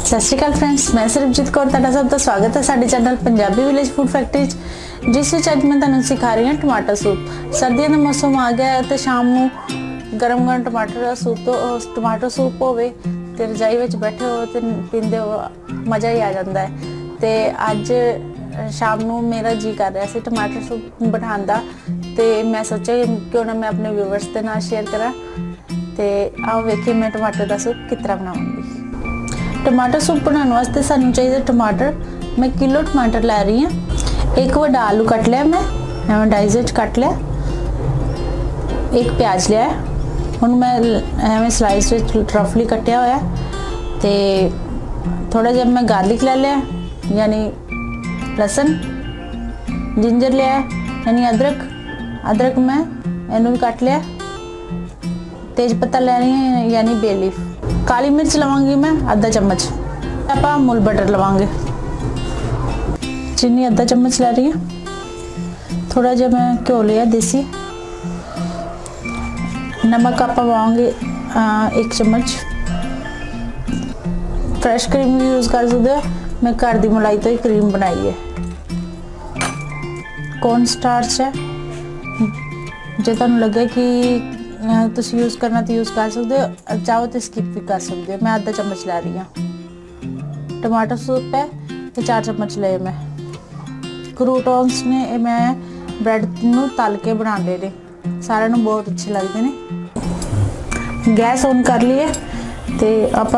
सत श्री अकाल फ्रेंड्स, मैं सरबजीत कौर तुहाडा सब दा स्वागत है साडे channel Punjabi village food factory जिस विच अज मैं तुहानूं सिखा रही हूँ टमाटर सूप। सर्दियों का मौसम आ गया है तो शाम को गरम गरम टमाटर का सूप तो टमाटर सूप होवे ते रजाई विच बैठे हो तो पींदे हो मज़ा ही आ जाता है। तो अज शाम को मेरा जी कर रहा सी टमाटर सूप बनाने का, तो मैं सोचा क्यों ना मैं अपने व्यूवर्स के नाल शेयर करा। तो आओ वेखिए मैं टमाटर का सूप किस तरह बनाऊँगी। टमाटर सूप बनाने वास्ते सानू चाहिए टमाटर। मैं किलो टमाटर लै रही हूँ। एक वड्डा आलू कट लिया, मैं डाइज कट लिया। एक प्याज लिया हुण मैं एवं स्लाइस रफली कटिया होया। तो थोड़ा जब मैं गार्लिक ले लिया यानी लसन, जिंजर लिया यानी अदरक मैं इनू भी कट लिया। तेज पत्ता ले रही है यानी बे लीफ। काली मिर्च लवांगी मैं आधा चम्मच। आप अमूल बटर लवांगे। चीनी आधा चम्मच ले रही है। थोड़ा जब मैं घ्यो लिया देसी। नमक आप पावांगे 1 चम्मच। फ्रैश क्रीम भी यूज़ कर सकते हो, मैं घर की मलाई तो ही क्रीम बनाई है। कॉर्न स्टार्च है, जो तुहानूं लगे कि तुसी यूज़ करना तो यूज़ कर सकते हो, चाहो तो स्किप भी कर सकते हो। मैं आधा चम्मच ला रही हूँ। टमाटर सूप है तो 4 चम्मच ले मैं। क्रूटॉन्स ने मैं ब्रैड नूं तल के बना ले ने, सारे नूं बहुत अच्छे लगते हैं। गैस ऑन कर लिए तो आप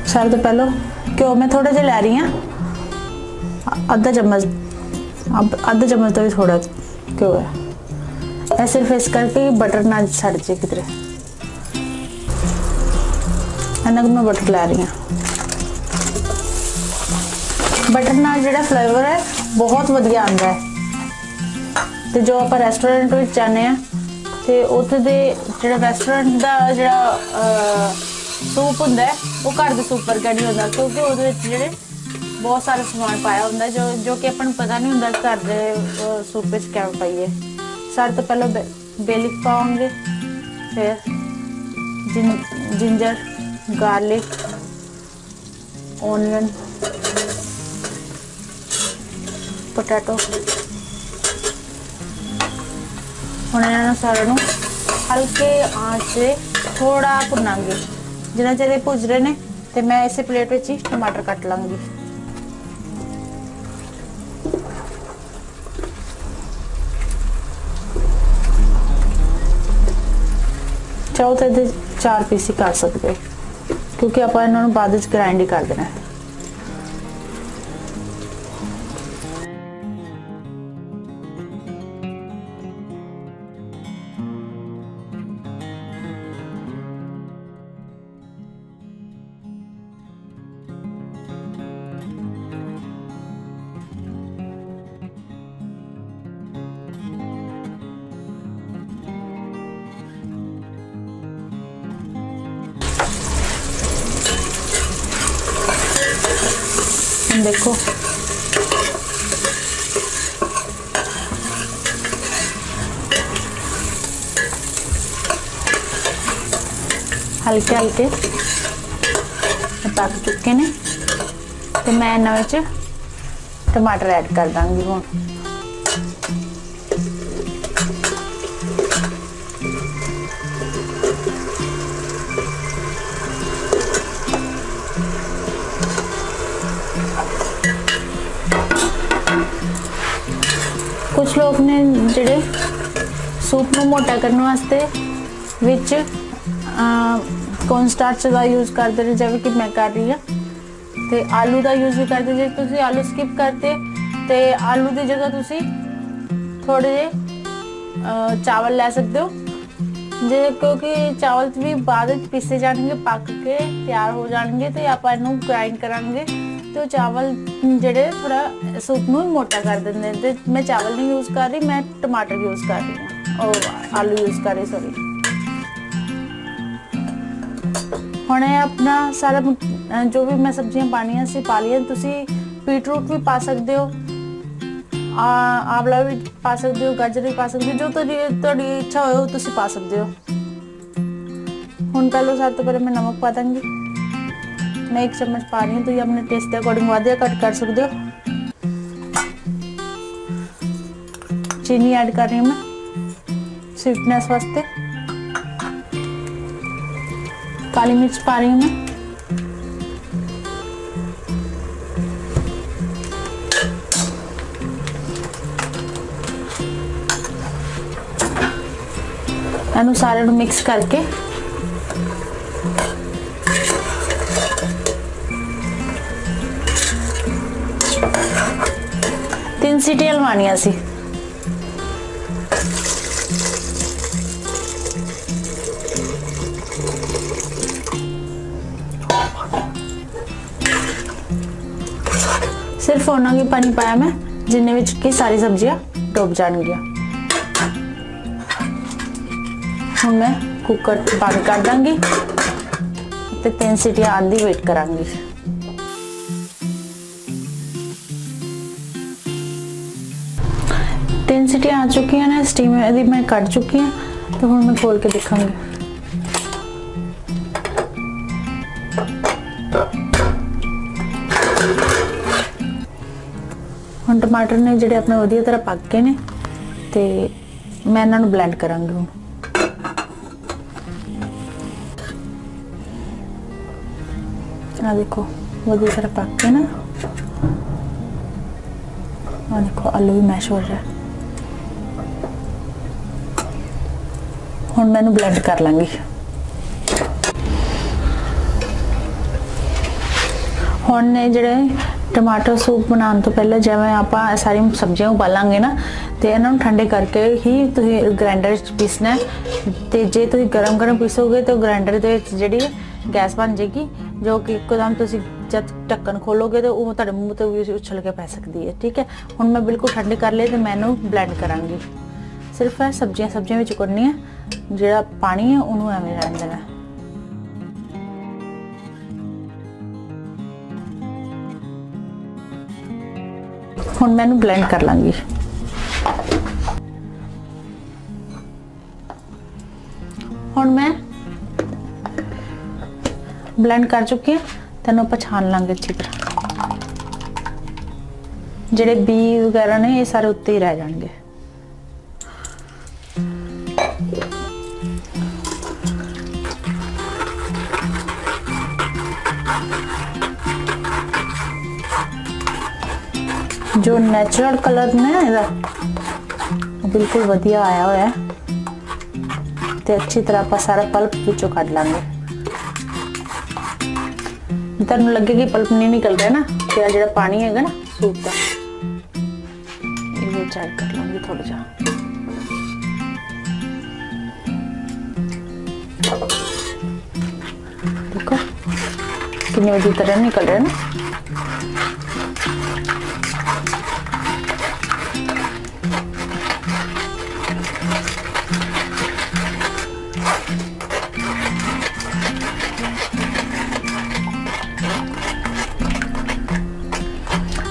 सारे तो पहले घ्यो मैं थोड़ा जिहा लै रही हूँ, आधा चम्मच तो भी थोड़ा घ्यो है। सिर्फ इस करके बटर ना सड़ जाए किधरे। इन्ना मैं बटर लै रही हूँ। बटर नाल जिहड़ा फ्लेवर है बहुत वधिया आंदा है। तो जो आप रेस्टोरेंट में जाने तो उत्थे दे जिहड़ा रेस्टोरेंट का जिहड़ा सूप हुंदा है वो घर के सूप वर्गा नहीं होंदा, क्योंकि उहदे विच जिहड़े बहुत सारा समान पाया हुंदा जो कि अपन पता नहीं हुंदा घर के सूप विच क्या पाइए। सारे तो पहले बे लीफ पाओगे, फिर जिंजर, गार्लिक, ऑनियन, पोटैटो। हुण इन्हां सारे नूं हल्के आंच से थोड़ा भुनांगे। जिन्ना चिर भुज रहे ने तो मैं इस प्लेट में ही टमाटर कट लांगी। चाहो तो ये 4 पीस ही कर सकते हो, क्योंकि आप इन्होंने बाद में ग्राइंड ही कर देना है। देखो हल्के हल्के पक चुके ने, तो मैं इन्हां टमाटर ऐड कर दांगी। हुण कुछ लोग ने जिहड़े सूप नूं मोटा करने वास्ते विच कॉर्न स्टार्च का यूज़ करते हैं, जिवें कि मैं कर रही हूँ। तो आलू का यूज़ भी करते, जे तुसीं आलू स्किप करते तो आलू की जगह तुसीं थोड़े जे चावल लै सकते हो, क्योंकि चावल भी बाद में पीसे जाएंगे, पक के तैयार हो जाएंगे। तो आप इनू ग्राइंड करांगे तो चावल जिहड़े थोड़ा सूप नूं मोटा कर देंगे। तो मैं चावल नहीं यूज़ कर रही, मैं टमाटर यूज़ कर रही हूँ और आलू यूज़ कर रही, सॉरी। हुण अपना सारा जो भी मैं सब्जियां पानियां सी पा लिया। तुसीं बीटरूट भी पा सकते हो, आंवला भी पा सकते हो, गाजर भी पा सकते हो, जो तुहाडी इच्छा हो तुसीं पा सकते हो। हुण पहले सब तो पहले मैं नमक पा दूंगी। मैं 1 चम्मच पा रही हूँ, तो ये अपने टेस्ट के अकॉर्डिंग वध या घट कर सकते हो। चीनी ऐड कर रही हूँ मैं स्वीटनेस वास्ते। काली मिर्च पा रही हूँ मैं। इनू सारे नू मिक्स करके 3 सीटियां लवानियां सी। सिर्फ उन्ना ही पानी पाया मैं जिन्ने विच की सारी सब्जियां डुब जाणगियां। हुण मैं कुकर बंद कर दांगी ते 3 सीटियां आंदी वेट करांगी। तीन सीटियां आ चुकी हैं ना, स्टीम यदि मैं कट चुकी हैं, तो हुण मैं खोल के दिखांगी। हुण टमाटर ने जिहड़े अपने वधिया तरह पक गए ने, ते मैं इन्हां नूं ब्लेंड करांगी। हुण आ देखो वधिया तरह पक के ना, आ देखो आलू भी मैश हो रहा है। हुण मैं इनू ब्लेंड कर लांगी। हुण ने जिहड़े टमाटर सूप बनाने तो पहले जिवें आपां सारी सब्जियां उबालांगे ना, तो इन्हां नूं ठंडे करके ही तुसीं ग्राइंडर च पीसना है। ते जे तुसीं गरम गरम पीसोगे तो ग्राइंडर दे विच जिहड़ी गैस बन जाएगी, जो कि एकदम तुसीं जब ढक्कन खोलोगे तो वो तुहाडे मूँह तो भी उछल के पै सकती है। ठीक है, हुण मैं बिल्कुल ठंडे कर लिए, तो मैं इनू ब्लेंड करांगी। सिर्फ है सब्जियां विच कुटनी है, जिहड़ा पानी है उन्होंने एवें रहन देना। हुण मैं इनू ब्लेंड कर लांगी। हुण मैं ब्लेंड कर चुकी है, तेनों आपां छान लांगे अच्छी तरह। जिहड़े बी वगैरह ने ये सारे उत्ते ही रह जाएंगे। जो नेचुरल कलर ने इहदा बिल्कुल वधिया आया हुआ है, ते अच्छी तरह आपां सारा पल्प विचों कढ लांगे। तुहानूं लगे कि पल्प नहीं निकल रहा ना, तो जिहड़ा पानी हैगा ना सूप का, ये ऐड कर लांगी थोड़ा जा। देखो कितनी वधिया तरह निकल रहा है ना।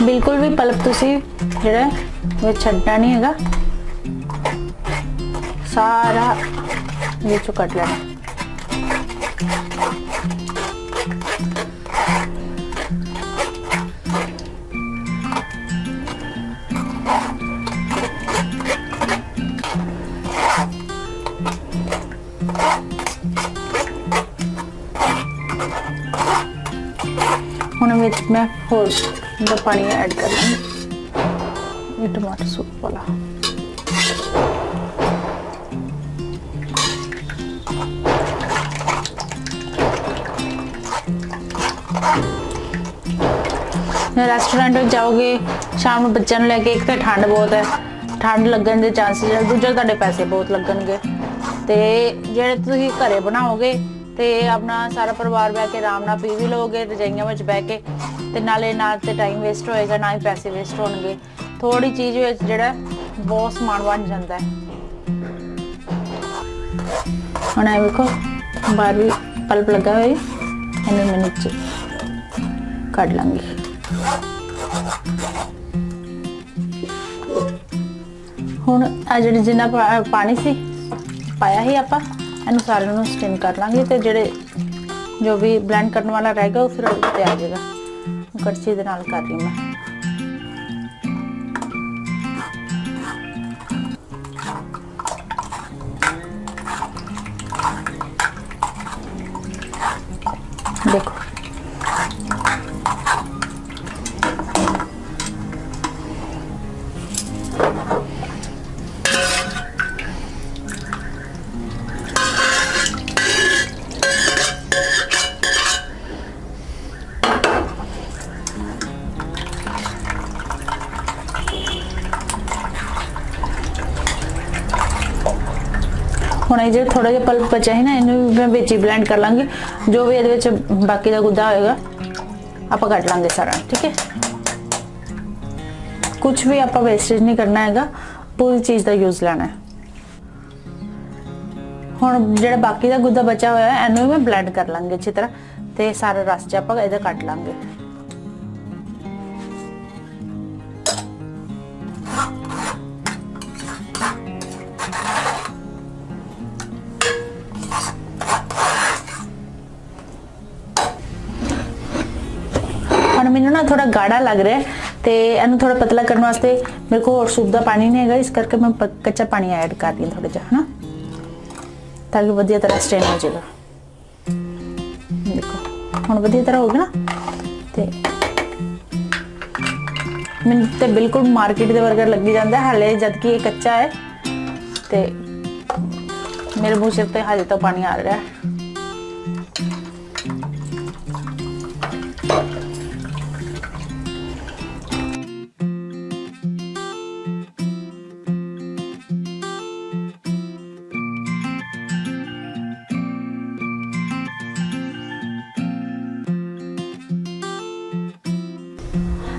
बिल्कुल भी पल्प तुसी जिहड़ा विच छड्डना नहीं हैगा, सारा विचों कट लेना। हुण विच मैं होर तो पानी ऐड कर लेंगे, ये टमाटर सूप वाला। रेस्टोरेंट में जाओगे शाम को बच्चों को लेके, एक तो ठंड बहुत है, ठंड लगन के चांसेस है, दूजा तुहाडे पैसे बहुत लगणगे। ते जेहड़े तुसीं घरे बनाओगे ते अपना सारा परिवार बह के आराम नाल पी भी लोगे, रजाइयां विच बह के, ते नाले ना ते टाइम वेस्ट होएगा, ना ही पैसे वेस्ट होणगे। थोड़ी चीज़ विच जिहड़ा बहुत समान बन जाता है। हुण ये देखो बाहर भी पल्प लगा हुआ है, इन्हें मैं नीचे कढ लांगी। हुण आ जिहड़ी जिन्ना पानी सी पाया ही आपां इनू सारे नूं स्टीम कर लांगे, ते जिहड़े जो भी ब्लेंड करने वाला रहेगा वो फिर ते आ जाएगा। कड़छी दे नाल कर रही मैं। देखो ਹੁਣ ਇਹ ਜੇ ਥੋੜਾ ਜਿਹਾ ਪਲਪ ਬਚਿਆ ਹੈ ਨਾ, ਇਹਨੂੰ ਮੈਂ ਵਿੱਚ ਹੀ ਬਲੈਂਡ ਕਰ ਲਾਂਗੇ। ਜੋ ਵੀ ਇਹਦੇ ਵਿੱਚ ਬਾਕੀ ਦਾ ਗੁੱਦਾ ਹੋਏਗਾ ਆਪਾਂ ਕੱਢ ਲਾਂਗੇ ਸਾਰਾ। ਠੀਕ ਹੈ, ਕੁਝ ਵੀ ਆਪਾਂ ਵੇਸਟੇਜ ਨਹੀਂ ਕਰਨਾ ਹੈਗਾ, ਪੂਰੀ ਚੀਜ਼ ਦਾ ਯੂਜ਼ ਲੈਣਾ ਹੈ। ਹੁਣ ਜਿਹੜਾ ਬਾਕੀ ਦਾ ਗੁੱਦਾ ਬਚਿਆ ਹੋਇਆ ਹੈ ਇਹਨੂੰ ਮੈਂ ਬਲੈਂਡ ਕਰ ਲਾਂਗੇ ਅੱਛੀ ਤਰ੍ਹਾਂ, ਤੇ ਸਾਰਾ ਰਸ ਚ ਆਪਾਂ ਇਹਦਾ ਕੱਢ ਲਾਂਗੇ। ਮੈਨੂੰ ਨਾ ਥੋੜਾ ਗਾੜਾ ਲੱਗ ਰਿਹਾ ਤੇ ਇਹਨੂੰ ਥੋੜਾ ਪਤਲਾ ਕਰਨ ਵਾਸਤੇ ਮੇਰੇ ਕੋਲ ਹੋਰ ਸੂਪ ਦਾ ਪਾਣੀ ਨਹੀਂ ਹੈਗਾ, ਇਸ ਕਰਕੇ ਮੈਂ ਕੱਚਾ ਪਾਣੀ ਐਡ ਕਰ ਰਹੀ ਹਾਂ ਥੋੜਾ ਜਿਹਾ, ਹਨਾ, ਤਾਂ ਕਿ ਵਧੀਆ ਤਰ੍ਹਾਂ ਸਟੇਨ ਹੋ ਜਾਏਗਾ। ਦੇਖੋ ਹੁਣ ਵਧੀਆ ਤਰ੍ਹਾਂ ਹੋ ਗਿਆ ਨਾ। ਤੇ ਮੈਨੂੰ ਤੇ ਬਿਲਕੁਲ ਮਾਰਕੀਟ ਦੇ ਵਰਗਾ ਲੱਗੀ ਜਾਂਦਾ ਹਾਲੇ, ਜਦ ਕਿ ਇਹ ਕੱਚਾ ਹੈ ਤੇ ਮੇਰੇ ਮੂੰਹ ਸਿਰ ਤੇ ਹਾਲੇ ਤਾਂ ਪਾਣੀ ਆ ਰਿਹਾ ਹੈ।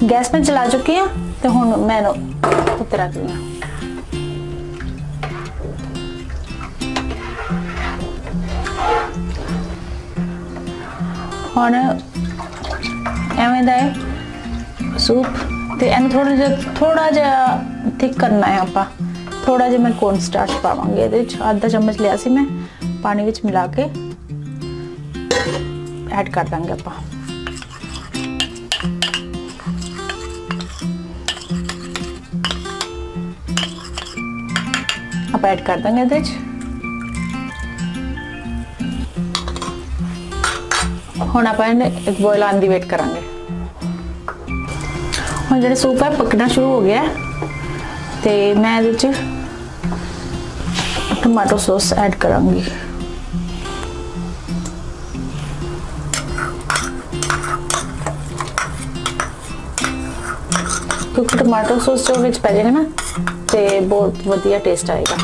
गैस में चला चुकी हाँ तो हुण मैं उत्ते रख दी। हुण एवें दा सूप ते इहनूं थोड़ा जिहा थिक करना है। आपां थोड़ा जिहा मैं कॉर्न स्टार्च पावांगे इहदे विच, आधा चम्मच लिया सी मैं, पानी विच मिला के ऐड कर देंगे आपां। आप ऐड कर देंगे ਇਹਦੇ ਚ। ਹੁਣ ਆਪਾਂ ਇੱਕ ਬੋਇਲ ਆਉਣ ਦੀ ਵੇਟ ਕਰਾਂਗੇ। ਹੁਣ ਜਿਹੜਾ ਸੂਪ ਹੈ ਪੱਕਣਾ ਸ਼ੁਰੂ ਹੋ ਗਿਆ ਤੇ ਮੈਂ ਇਹਦੇ ਚ ਟਮਾਟੋ ਸੌਸ ਐਡ ਕਰਾਂਗੀ। ਕਿਉਂਕਿ ਟਮਾਟੋ ਸੌਸ ਜੋ ਵਿੱਚ ਪੈ ਜਾਏਗਾ ਨਾ ਤੇ ਬਹੁਤ ਵਧੀਆ ਟੇਸਟ ਆਏਗਾ।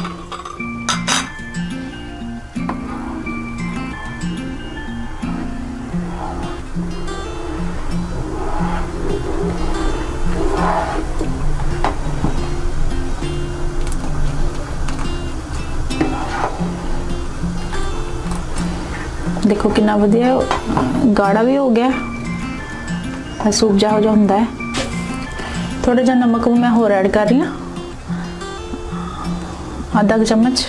देखो कितना वधिया गाढ़ा भी हो गया सूप जहा जो होंदा है। थोड़ा जिहा नमक मैं होर ऐड कर रही हूँ, आधा चम्मच,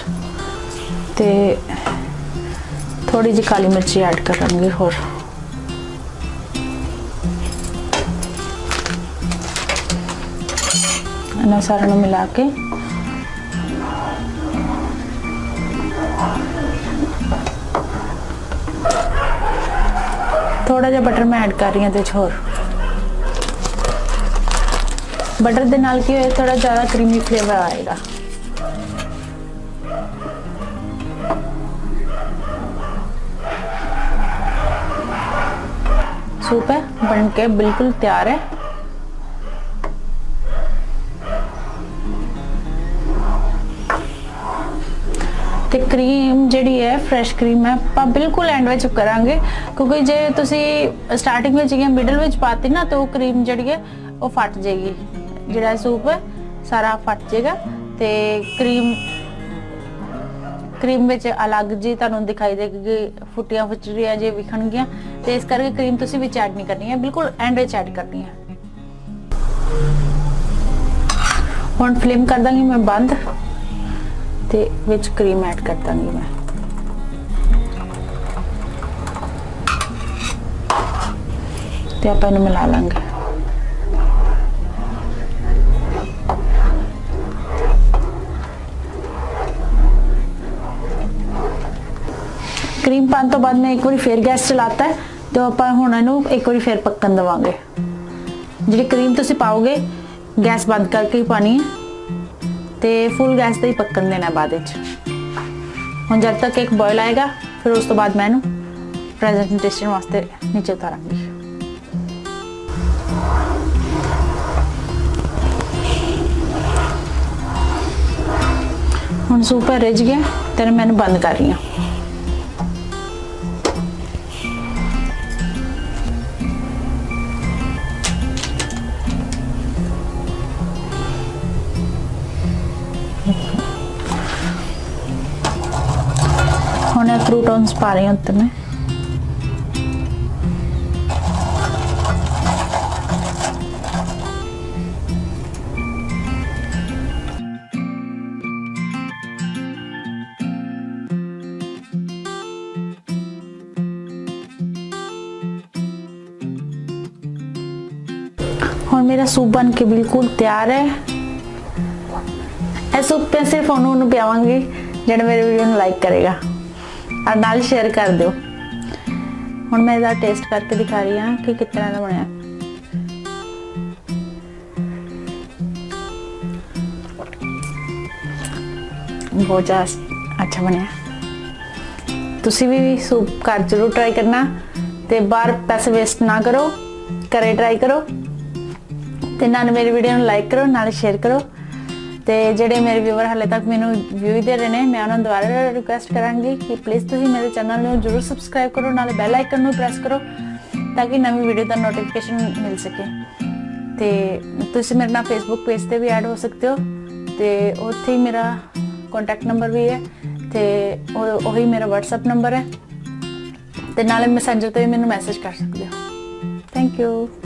ते थोड़ी जी काली मिर्ची ऐड करांगे होर। इन्हां सारे नूं मिला के थोड़ा जिहा बटर मैं ऐड कर रही हूँ होर। बटर दे नाल की होए थोड़ा ज़्यादा क्रीमी फ्लेवर आएगा। सूप है बन के बिल्कुल तैयार है। ते क्रीम जिहड़ी है फ्रैश क्रीम है आप बिल्कुल एंड विच करांगे, क्योंकि जे तुसी स्टार्टिंग विच या मिडल विच पाती ना तो क्रीम जिहड़ी है वो फट जाएगी। जिहड़ा सूप है सारा फट जाएगा ते क्रीम विच अलग जी तुहानूं दिखाई देगी, फुटियां फुचड़ियां जे विखणगियां, ते इस करके क्रीम तुसी विच ऐड नहीं करनी है, बिल्कुल एंड विच ऐड करनी है। हुण फ्लेम कर दांगी मैं बंद ते विच क्रीम ऐड कर दांगी मैं। ਤੇ ਆਪਾਂ ਇਹਨੂੰ ਮਿਲਾ ਲਾਂਗੇ। क्रीम पाने तो बाद मैं एक बार फिर गैस चलाता है, तो आप हुण इहनूं एक बार फिर पक्कन देवांगे। जिहड़ी क्रीम तुसीं पाओगे गैस बंद करके ही पानी है, तो फुल गैस ते ही पक्कन देना बाद विच। हुण जब तक एक बॉयल आएगा फिर उस तो बाद मैं इहनूं प्रेजेंटेशन वास्ते नीचे उतारांगी। हुण सूप रिझ गया तो मैं इहनूं बंद कर रही हूँ। ਹੁਣ ਕ੍ਰੂਟਨਸ ਪਾ ਰਹੀ ਹਾਂ ਉੱਤੇ ਮੈਂ। ਹੁਣ मेरा सूप बन के बिल्कुल तैयार है। इस सूप पे सिर्फ उन्होंने पियावांगी जिहड़ा मेरे वीडियो ਨੂੰ लाइक करेगा और नाल शेयर कर दो। हुण मैं इसका टेस्ट करके दिखा रही हूँ कि कितना का बनया। बहुत ज़्यादा अच्छा बनया। तुसी भी सूप घर जरूर ट्राई करना, ते बाहर पैसे वेस्ट ना करो, घरे ट्राई करो, ते नाल मेरी वीडियो ਨੂੰ लाइक करो, नाल शेयर करो। तो जेडे मेरे व्यूवर हाले तक मैंने व्यू दे रहे हैं, मैं उन्होंने दोबारा रिक्वेस्ट करांगी कि प्लीज़ तुसीं मेरे चैनल में जरूर सबसक्राइब करो, नाले बैल आइकन में प्रेस करो ताकि नवी वीडियो का नोटिफिकेशन मिल सके। तो तुसीं मेरे नाल फेसबुक पेज पर भी ऐड हो सकते हो, तो उत्थे ही मेरा कॉन्टैक्ट नंबर भी है, तो वही मेरा व्हाट्सएप नंबर है, तो नाले मैसेंजर तो भी मैनूं मैसेज कर सकते हो। Thank you.